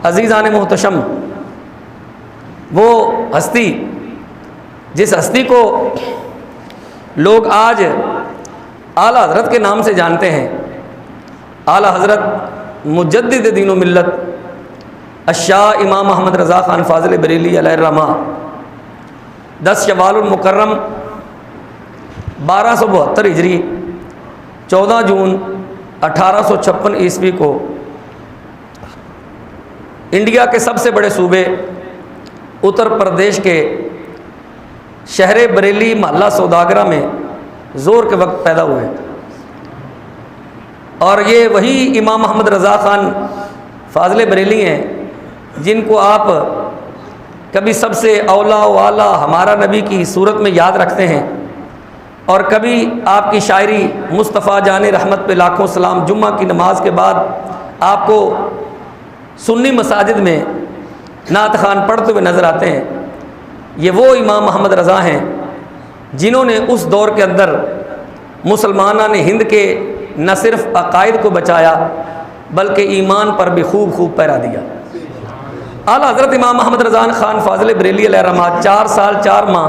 عزیزان محتشم، وہ ہستی جس ہستی کو لوگ آج اعلیٰ حضرت کے نام سے جانتے ہیں، اعلیٰ حضرت مجدد دین و ملت الشاہ امام محمد رضا خان فاضل بریلی علیہ الرحمہ 10 شوال المکرم 1272 ہجری 14 جون 1856 عیسوی کو انڈیا کے سب سے بڑے صوبے اتر پردیش کے شہر بریلی محلہ سوداگرہ میں زور کے وقت پیدا ہوئے، اور یہ وہی امام محمد رضا خان فاضل بریلی ہیں جن کو آپ کبھی سب سے اولا و اعلیٰ ہمارا نبی کی صورت میں یاد رکھتے ہیں، اور کبھی آپ کی شاعری مصطفیٰ جان رحمت پہ لاکھوں سلام جمعہ کی نماز کے بعد آپ کو سنی مساجد میں نعت خوان پڑھتے ہوئے نظر آتے ہیں۔ یہ وہ امام محمد رضا ہیں جنہوں نے اس دور کے اندر مسلمانان ہند کے نہ صرف عقائد کو بچایا بلکہ ایمان پر بھی خوب پہرا دیا۔ اعلیٰ حضرت امام محمد رضا خان فاضل بریلی علیہ الرحمہ 4 سال 4 ماہ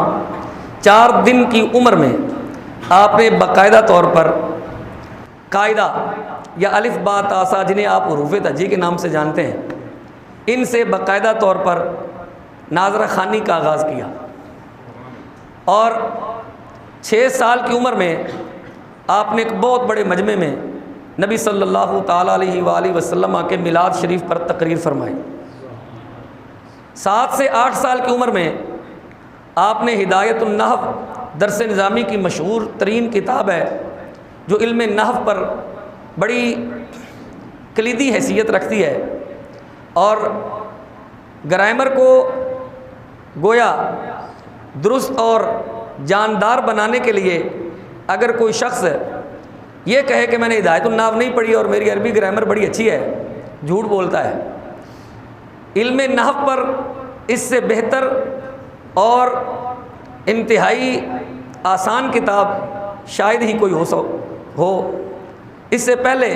4 دن کی عمر میں آپ نے باقاعدہ طور پر قاعدہ یا الف با تا سا، جنہیں آپ حروف تہجی کے نام سے جانتے ہیں، ان سے باقاعدہ طور پر ناظرہ خوانی کا آغاز کیا، اور 6 سال کی عمر میں آپ نے ایک بہت بڑے مجمع میں نبی صلی اللہ تعالیٰ علیہ وآلہ وسلم کے میلاد شریف پر تقریر فرمائی۔ 7 سے 8 سال کی عمر میں آپ نے ہدایت النحو درس نظامی کی مشہور ترین کتاب ہے جو علم نحو پر بڑی کلیدی حیثیت رکھتی ہے، اور گرامر کو گویا درست اور جاندار بنانے کے لیے اگر کوئی شخص یہ کہے کہ میں نے ہدایت النحو نہیں پڑھی اور میری عربی گرامر بڑی اچھی ہے، جھوٹ بولتا ہے۔ علم نحو پر اس سے بہتر اور انتہائی آسان کتاب شاید ہی کوئی ہو۔ اس سے پہلے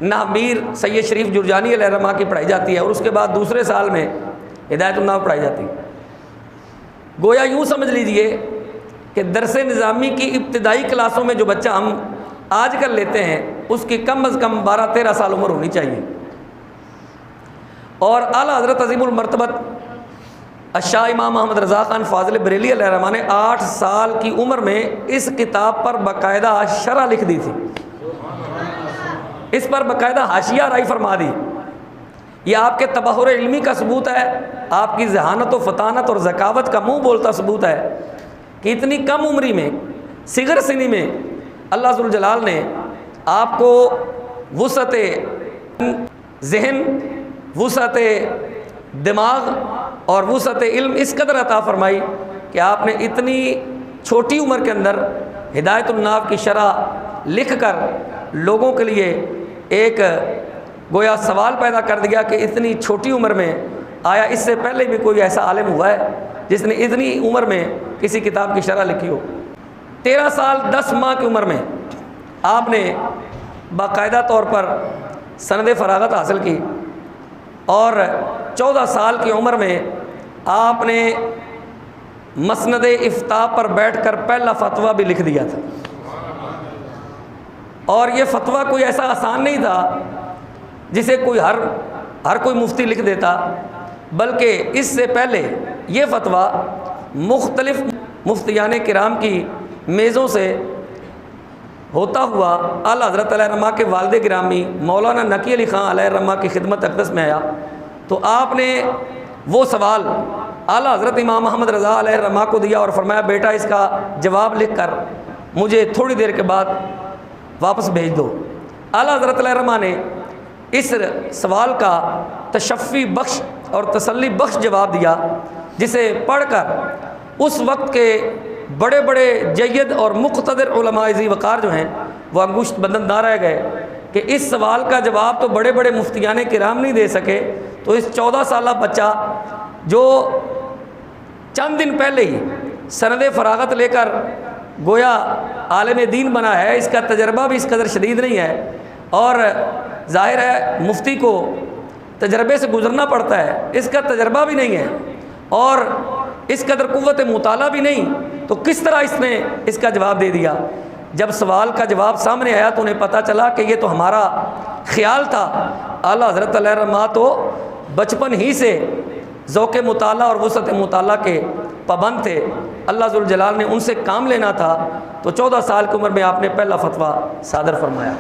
نحو میر سید شریف جرجانی علیہ الرحمہ کی پڑھائی جاتی ہے، اور اس کے بعد دوسرے سال میں ہدایت النحو پڑھائی جاتی ہے۔ گویا یوں سمجھ لیجئے کہ درس نظامی کی ابتدائی کلاسوں میں جو بچہ ہم آج کل لیتے ہیں اس کی کم از کم 12-13 سال عمر ہونی چاہیے، اور اعلیٰ حضرت عظیم المرتبت الشاہ امام محمد رضا خان فاضل بریلی علیہ الرحمہ نے 8 سال کی عمر میں اس کتاب پر باقاعدہ شرح لکھ دی تھی، اس پر باقاعدہ حاشیہ رائی فرما دی۔ یہ آپ کے تبحر علمی کا ثبوت ہے، آپ کی ذہانت و فطانت اور ذکاوت کا منہ بولتا ثبوت ہے کہ اتنی کم عمری میں صغر سنی میں اللہ ذوالجلال نے آپ کو وسعت ذہن، وسعت دماغ اور وسعت علم اس قدر عطا فرمائی کہ آپ نے اتنی چھوٹی عمر کے اندر ہدایت النحو کی شرح لکھ کر لوگوں کے لیے ایک گویا سوال پیدا کر دیا کہ اتنی چھوٹی عمر میں آیا اس سے پہلے بھی کوئی ایسا عالم ہوا ہے جس نے اتنی عمر میں کسی کتاب کی شرح لکھی ہو۔ 13 سال 10 ماہ کی عمر میں آپ نے باقاعدہ طور پر سند فراغت حاصل کی، اور 14 سال کی عمر میں آپ نے مسند افتاء پر بیٹھ کر پہلا فتویٰ بھی لکھ دیا تھا، اور یہ فتویٰ کوئی ایسا آسان نہیں تھا جسے کوئی ہر کوئی مفتی لکھ دیتا، بلکہ اس سے پہلے یہ فتویٰ مختلف مفتیان کرام کی میزوں سے ہوتا ہوا اعلیٰ حضرت علیہ الرحمہ کے والد گرامی مولانا نقی علی خان علیہ الرحمہ کی خدمت اقدس میں آیا، تو آپ نے وہ سوال اعلیٰ حضرت امام محمد رضا علیہ الرحمہ کو دیا اور فرمایا بیٹا اس کا جواب لکھ کر مجھے تھوڑی دیر کے بعد واپس بھیج دو۔ اعلیٰ حضرت علیہ الرحمہ نے اس سوال کا تشفی بخش اور تسلی بخش جواب دیا، جسے پڑھ کر اس وقت کے بڑے بڑے جید اور مقتدر علماء ذی وقار جو ہیں وہ انگشت بندن نہ رہ گئے کہ اس سوال کا جواب تو بڑے بڑے مفتیان کرام نہیں دے سکے، تو اس 14 سالہ بچہ جو چند دن پہلے ہی سند فراغت لے کر گویا عالم دین بنا ہے، اس کا تجربہ بھی اس قدر شدید نہیں ہے، اور ظاہر ہے مفتی کو تجربے سے گزرنا پڑتا ہے، اس کا تجربہ بھی نہیں ہے اور اس قدر قوت مطالعہ بھی نہیں، تو کس طرح اس نے اس کا جواب دے دیا؟ جب سوال کا جواب سامنے آیا تو انہیں پتہ چلا کہ یہ تو ہمارا خیال تھا۔ اعلیٰ حضرت علیہ رحمہ تو بچپن ہی سے ذوق مطالعہ اور وسعت مطالعہ کے پابند تھے، اللہ ذوالجلال نے ان سے کام لینا تھا، تو 14 سال کی عمر میں آپ نے پہلا فتویٰ صادر فرمایا۔